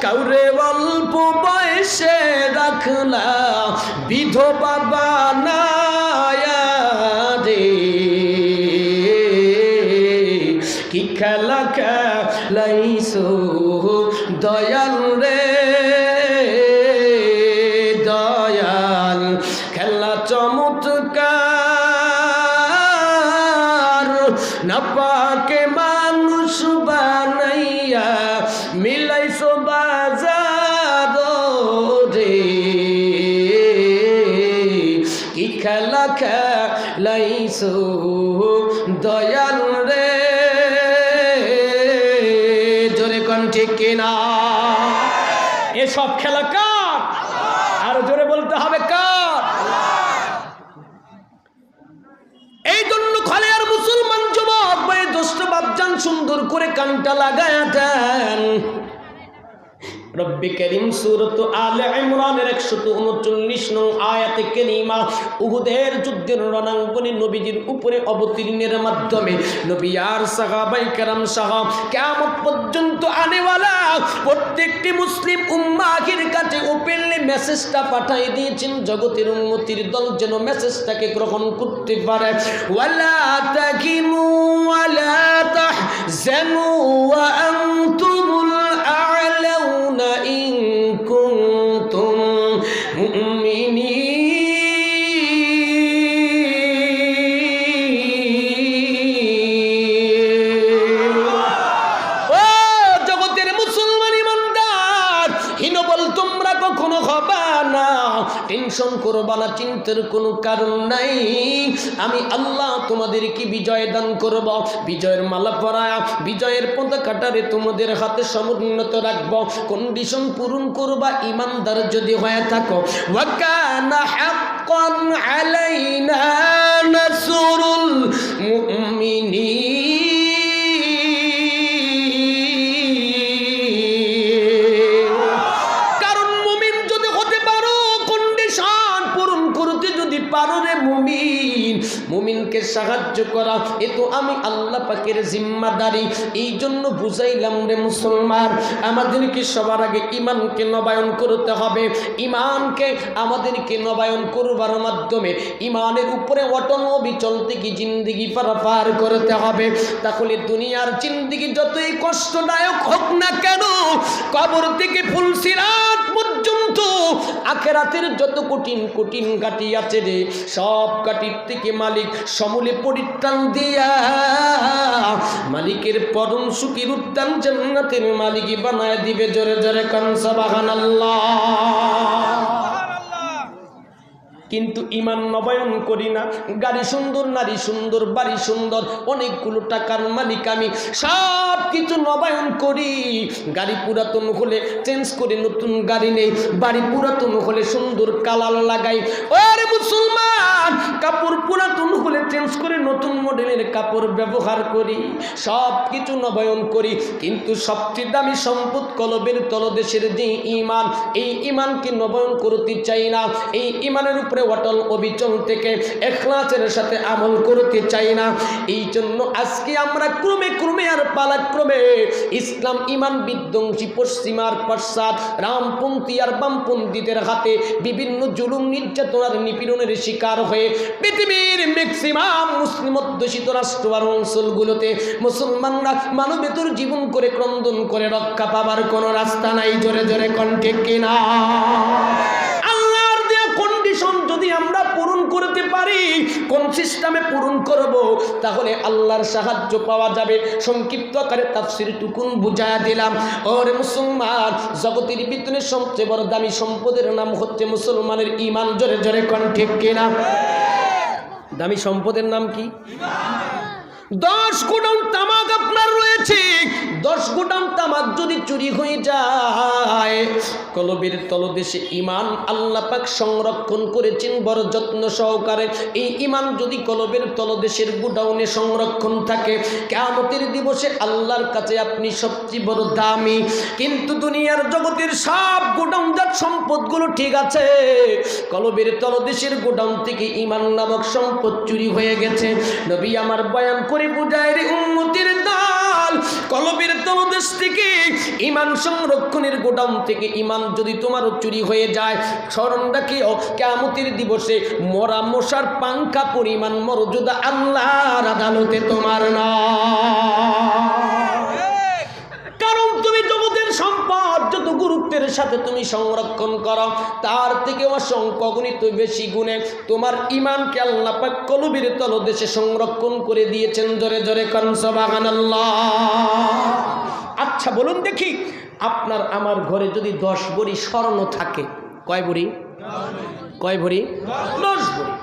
কাউরে অল্প বয়সে রাখলা বিধবা বানায়া রে, কি খেলা খেলাইছো দয়াল রে দয়াল, খেলা চমৎকার, না পাকে মানুষ বানাইয়া মিলাইছো বাজার রে, কি খেলা খেলাইছো দয়াল রে, জোরে কোন ঠিক কিনা? এসব খেলা কার? আরো জোরে বলতে হবে কার? এই জন্য খলে আর মুসলমান যুবক ভাই দোস্ত বাপজান সুন্দর করে কানটা লাগায়া দেন। রব্বি করিম সূরাত আলে ইমরানের 139 নং আয়াতে কারিমা উহুদের যুদ্ধের রণাঙ্গনে নবীজির উপরে অবতীর্ণের মাধ্যমে নবী আর সাহাবায়ে কেরাম সহ কিয়ামত পর্যন্ত আনেওয়ালা প্রত্যেকটি মুসলিম উম্মাহের কাছে ওপেনলি মেসেজটা পাঠিয়ে দিয়েছেন, জগতের উম্মতির দল যেন মেসেজটাকে গ্রহণ করতে পারে। ওয়ালা তাকিনু ওয়ালা তাহজানু ওয়া আনতুমুল আ'লাউনা ইন কুনতুম মুমিনিন। ও জগতের মুসলমান ইমানদার, হীনবল তোমরা কখনো হবা না, টেনশন করবা না, চিন্তার কোনো কারণ নাই। আমি আল্লাহ তোমাদেরকে বিজয় দান করব, বিজয়ের মালা পরায়া বিজয়ের পতাকাটারে তোমাদের হাতে সমুন্নত রাখব। কন্ডিশন পূরণ করবা ইমানদার যদি হয়ে থাকো। ওয়া কানা হাক্কান আলাইনা নাসরুল মুমিনিন। মুমিনকে সাহায্য করা এ তো আমি আল্লাহ পাকের জিম্মাদারি। এই জন্য বুঝাইলাম রে মুসলমান, আমাদেরকে সবার আগে ইমানকে নবায়ন করতে হবে। ইমানকে আমাদেরকে নবায়ন করবার মাধ্যমে ইমানের উপরে অটল অবিচল থেকে জিন্দেগি পারাপার করতে হবে। তাহলে দুনিয়ার জিন্দেগি যতই কষ্টদায়ক হোক না কেন, কবর থেকে ফুলসিরাত পর্যন্ত আখিরাতের যত কঠিন কঠিন ঘাটি আছে রে, সব ঘাটির থেকে মালিক সমূলে পরিত্রাণ দিয়া মালিকের পরম সুখের উদ্যান জান্নাতের মালিক বানায় দিবে। জোরে জোরে কান সুবহানাল্লাহ। কিন্তু ইমান নবায়ন করি না। গাড়ি সুন্দর, নারী সুন্দর, বাড়ি সুন্দর, অনেকগুলো টাকার মালিক আমি, সব কিছু নবায়ন করি। গাড়ি পুরাতন হলে চেঞ্জ করে নতুন গাড়ি নেই, বাড়ি পুরাতন হলে সুন্দর কালার লাগাই। ওরে মুসলমান, কাপড় পুরাতন হলে চেঞ্জ করে নতুন মডেলের কাপড় ব্যবহার করি, সব কিছু নবায়ন করি। কিন্তু সবচেয়ে দামি সম্পদ কলবের তলদেশের যে ইমান, এই ইমানকে নবায়ন করতে চাই না। এই ইমানের উপরে অটল অবিচল থেকে ইখলাসের সাথে আমল করতে চাই না। এই জন্য আজকে আমরা ক্রমে ক্রমে আর পালাক্রমে ইসলাম ইমান বিধ্বংসী পশ্চিমার পশ্চাৎ রামপন্থী আর বামপন্থীদের হাতে বিভিন্ন জুলুম নির্যাতনার নিপীড়নের শিকার হয়ে পৃথিবীর ম্যাক্সিমাম মুসলিম অধ্যুষিত রাষ্ট্র আর অঞ্চলগুলোতে মুসলমানরা মানবেতর জীবন করে ক্রন্দন করে রক্ষা পাবার কোনো রাস্তা নাই। জোরে জোরে কণ্ঠে কিনা? আল্লাহর দেয়া কন্ডিশন যদি আমরা পূরণ করতে পারি, কোন সিস্টেমে পূরণ করব, তাহলে আল্লাহর সাহায্য পাওয়া যাবে। সংক্ষিপ্ত আকারে তাফসীর টুকুন বুঝায়া দিলাম। ওরে মুসলমান, জগতের ভিতরে সবচেয়ে বড় দামি সম্পদের নাম হচ্ছে মুসলমানের ইমান। জোরে জোরে কোন ঠিক কিনা? দামি সম্পদের নাম কি? 10 গোডাউন তামাক আপনার রয়েছে, 10 গোডাউন তামাক যদি চুরি হয়ে যায়, কলবের তলদেশে ইমান আল্লাহ পাক সংরক্ষণ করেছেন বড় যত্ন সহকারে। এই ইমান যদি কলবের তলদেশের গোডাউনে সংরক্ষণ থাকে, কিয়ামতের দিবসে আল্লাহর কাছে আপনি সবচেয়ে বড় দামি। কিন্তু দুনিয়ার জগতের সব গোডাউনজাত সম্পদগুলো ঠিক আছে, কলবের তলদেশের গোডাউন থেকে ইমান নামক সম্পদ চুরি হয়ে গেছে। নবী আমার বয়ান করে বুঝায় রে উম্মতের দল, কলবের তলদেশ থেকে ঈমান সংরক্ষণের গোডাউন থেকে ঈমান যদি তোমারও চুরি হয়ে যায়, স্মরণ রাখিও কিয়ামতের দিবসে মরা মশার পাংখা পরিমাণ মর্যাদা আল্লাহর আদালতে তোমার না। কারণ তুমি জগতের সম্পদ যত গুরুত্বের সাথে তুমি সংরক্ষণ করো, তার থেকে অসংখ্য গুণিত বেশি গুণে তোমার ঈমানকে আল্লাহ পাক কলবের তলদেশে সংরক্ষণ করে দিয়েছেন। জোরে জোরে কোন সুবহানাল্লাহ। আচ্ছা বলুন দেখি, আপনার আমার ঘরে যদি 10 ভরি স্বর্ণ থাকে, কয় ভরি? কয় ভরি? 10 ভরি।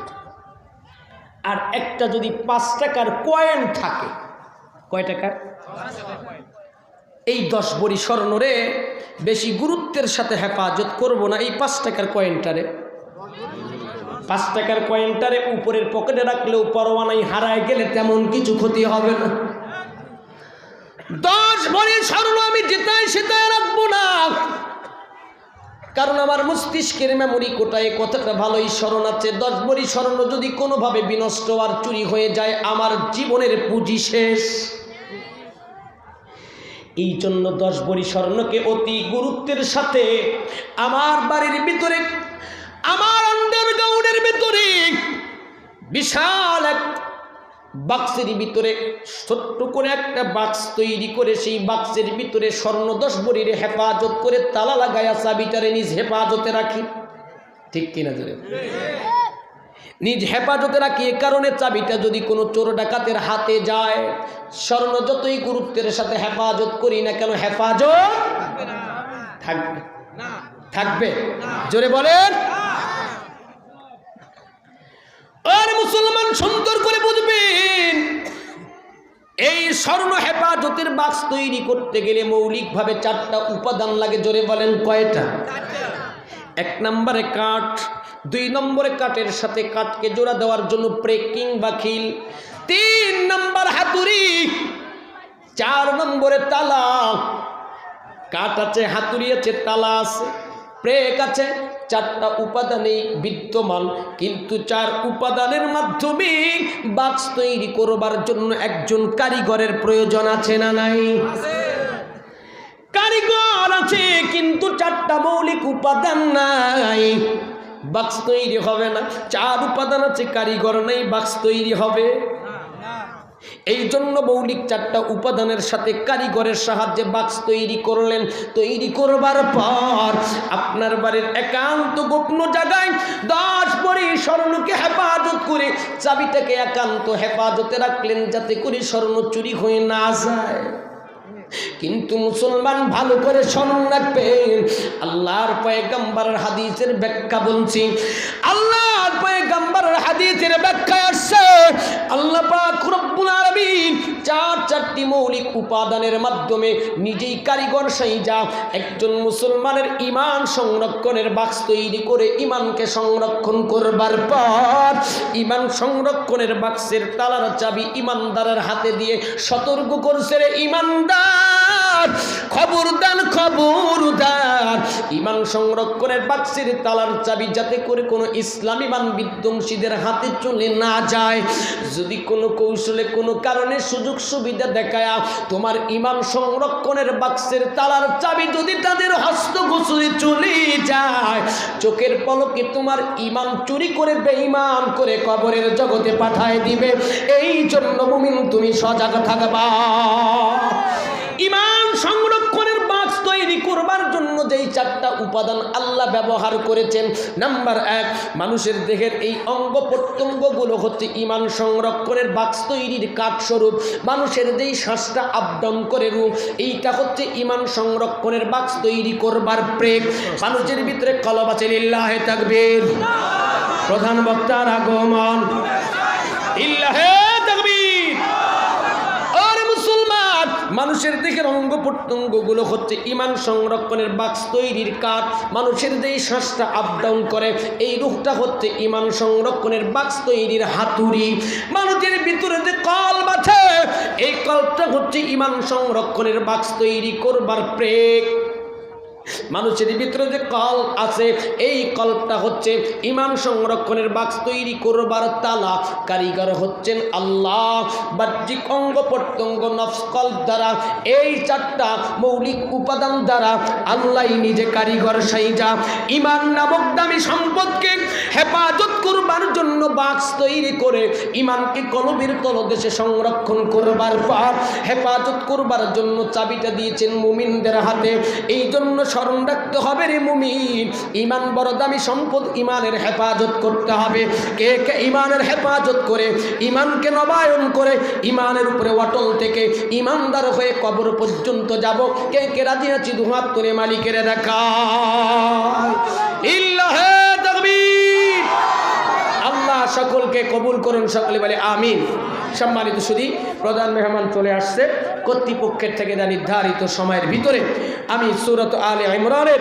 আর একটা যদি 5 টাকার কয়েন থাকে, কয় টাকার? এই 10 ভরি স্বর্ণ রে বেশি গুরুত্বের সাথে হেফাজত করব না এই 5 টাকার কয়েনটারে। 5 টাকার কয়েনটারে উপরের পকেটে রাখলেও পরোয়া নাই, হারায় গেলে তেমন কিছু ক্ষতি হবে না। 10 ভরি স্বর্ণ আমি যেটাই সেটাই রাখবো না, কারণ আমার মস্তিষ্কের মেমোরি কোটায় কথাটা ভালোই স্মরণ আছে। 10 ভরি স্বর্ণ যদি কোনোভাবে বিনষ্ট আর চুরি হয়ে যায়, আমার জীবনের পুঁজি শেষ। এই জন্য 10 ভরি স্বর্ণকে অতি গুরুত্বের সাথে আমার বাড়ির ভিতরে, আমার আন্ডারগ্রাউন্ডের ভিতরে বিশাল এক বাক্সের ভিতরে ছোট্ট করে একটা বাক্স তৈরি করে সেই বাক্সের ভিতরে স্বর্ণ 10 ভরির হেফাজত করে তালা লাগায়া চাবিটারে নিজ হেফাজতে রাখি। ঠিক কিনা জোরে? নিজ হেফাজতে রাখি। এ কারণে চাবিটা যদি কোনো চোর ডাকাতের হাতে যায়, স্বর্ণ যতই গুরুত্বের সাথে হেফাজত করি না কেন, হেফাজত থাকবে না। থাকবে? জোরে বলেন। আর মুসলমান সুন্দর করে বুঝবেন, এই স্বর্ণ হেফাজতের বাক্স তৈরি করতে গেলে মৌলিকভাবে 4টা উপাদান লাগে। জোরে বলেন কয়টা? 1 নম্বরে কাঠ, 2 নম্বরে কাঠের সাথে কাঠকে জোড়া দেওয়ার জন্য প্রেকিং বা খিল, 3 নম্বর হাতুড়ি, 4 নম্বরে তালা। কাঠ আছে, হাতুড়ি আছে, তালা আছে, প্রেক আছে। 4টা উপাদানেই বিদ্যমান, কিন্তু 4 উপাদানের মাধ্যমে বাক্স তৈরি করবার জন্য একজন কারিগরের প্রয়োজন আছে না নাই? কারিগর আছে, কিন্তু 4টা মৌলিক উপাদান নাই, বাক্স তৈরি হবে না। 4 উপাদান আছে, কারিগর নাই, বাক্স তৈরি হবে। এই জন্য মৌলিক 4টা উপাদানের সাথে কারিগরের সাহায্যে বাক্স তৈরি করলেন। তৈরি করবার পর আপনার বাড়ির একান্ত গোপন জায়গায় 10 ভরি স্বর্ণকে হেফাজত করে চাবিটাকে একান্ত হেফাজতে রাখলেন, যাতে করে স্বর্ণ চুরি হয়ে না যায়। কিন্তু মুসলমান ভালো করে স্মরণ রাখবেন, আল্লাহর পয়গম্বরের হাদিসের ব্যাখ্যা বলছি। আল্লাহর পয়গম্বরের হাদিসের ব্যাখ্যা আসছে, আল্লাহ পাক রব্বুল আলামিন 4টি মৌলিক উপাদানের মাধ্যমে নিজেই কারিগর সাইজা একজন মুসলমানের ঈমান সংরক্ষণের বাক্স তৈরি করে ঈমানকে সংরক্ষণ করবার পর ঈমান সংরক্ষণের বাক্সের তালার চাবি ঈমানদারের হাতে দিয়ে সতর্ক করছে, রে ঈমানদার, খবরদার খবরদার, ঈমান সংরক্ষণের বাক্সের তালার চাবি যাতে করে কোনো ইসলামী মান বিধ্বংসীদের হাতে চলে না যায়। যদি কোনো কৌশলে কোনো কারণে সুযোগ সুবিধা দেখায় তোমার ঈমান সংরক্ষণের বাক্সের তালার চাবি যদি তাদের হস্তগোচরে চলে যায়, চোখের পলকে তোমার ঈমান চুরি করে বেঈমান করে কবরের জগতে পাঠায় দিবে। এই জন্য মুমিন তুমি সজাগ থাকবা। ঈমান সংরক্ষণের বাক্স তৈরি করবার জন্য যেই 4টা উপাদান আল্লাহ ব্যবহার করেছেন, নাম্বার 1, মানুষের দেহের এই অঙ্গ প্রত্যঙ্গগুলো হচ্ছে ঈমান সংরক্ষণের বাক্স তৈরির কাঠস্বরূপ। মানুষের যেই শ্বাসটা আপ ডাউন করে রূপ, এইটা হচ্ছে ঈমান সংরক্ষণের বাক্স তৈরি করবার প্রেক। মানুষের ভিতরে কলব আছে, লিল্লাহে তাকবীর, প্রধান বক্তার আগমন, লিল্লাহে তাকবীর। আর মুসলমান, মানুষের দেহের অঙ্গ প্রত্যঙ্গগুলো হচ্ছে ঈমান সংরক্ষণের বাক্স তৈরির কাঠ। মানুষের যেই শ্বাসটা আপ ডাউন করে, এই রূহটা হচ্ছে ঈমান সংরক্ষণের বাক্স তৈরির হাতুড়ি। মানুষের ভিতরে যে কলব আছে, এই কলবটা হচ্ছে ঈমান সংরক্ষণের বাক্স তৈরি করবার প্রেক। মানুষের ভিতরে যে কল্প আছে, এই কল্পটা হচ্ছে ইমান সংরক্ষণের বাক্স তৈরি করবার তালা, কারিগর হচ্ছেন আল্লাহ। বাহ্যিক অঙ্গ প্রত্যঙ্গ নফস কল্প দ্বারা, এই চারটা মৌলিক উপাদান দ্বারা আল্লাহ নিজে কারিগর সাইজা ইমান নামক দামি সম্পদকে হেফাজত করবার জন্য বাক্স তৈরি করে ইমানকে কলবের তলদেশে সংরক্ষণ করবার পর হেফাজত করবার জন্য চাবিটা দিয়েছেন মুমিনদের হাতে। এই জন্য স্মরণ রাখতে হবে রে মুমিন, ইমান বড় দামি সম্পদ, ইমানের হেফাজত করতে হবে। কে কে ইমানের হেফাজত করে, ইমানকে নবায়ন করে, ইমানের উপরে অটল থেকে ইমানদার হয়ে কবর পর্যন্ত যাব, কে কে রাজি আছি দুহাত করে মালিকের দেখা। ইল্লাহে তাকবীর। আল্লাহ সকলকে কবুল করুন, সকলে বলে আমিন। সম্মানিত সুধী, প্রধান মেহমান চলে আসছে। কর্তৃপক্ষের থেকে যা নির্ধারিত সময়ের ভিতরে আমি সূরাত আলে ইমরানের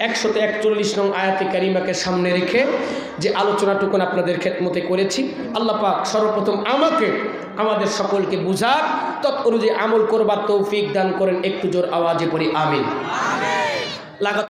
141 নং আয়াতে কারিমাকে সামনে রেখে যে আলোচনাটুকু আপনাদের খেদমতে করেছি, আল্লাহ পাক সর্বপ্রথম আমাকে আমাদের সকলকে বুঝার তৎ অনুযায়ী আমল করবার তৌফিক দান করেন। একটু জোর আওয়াজে পড়ি আমিন।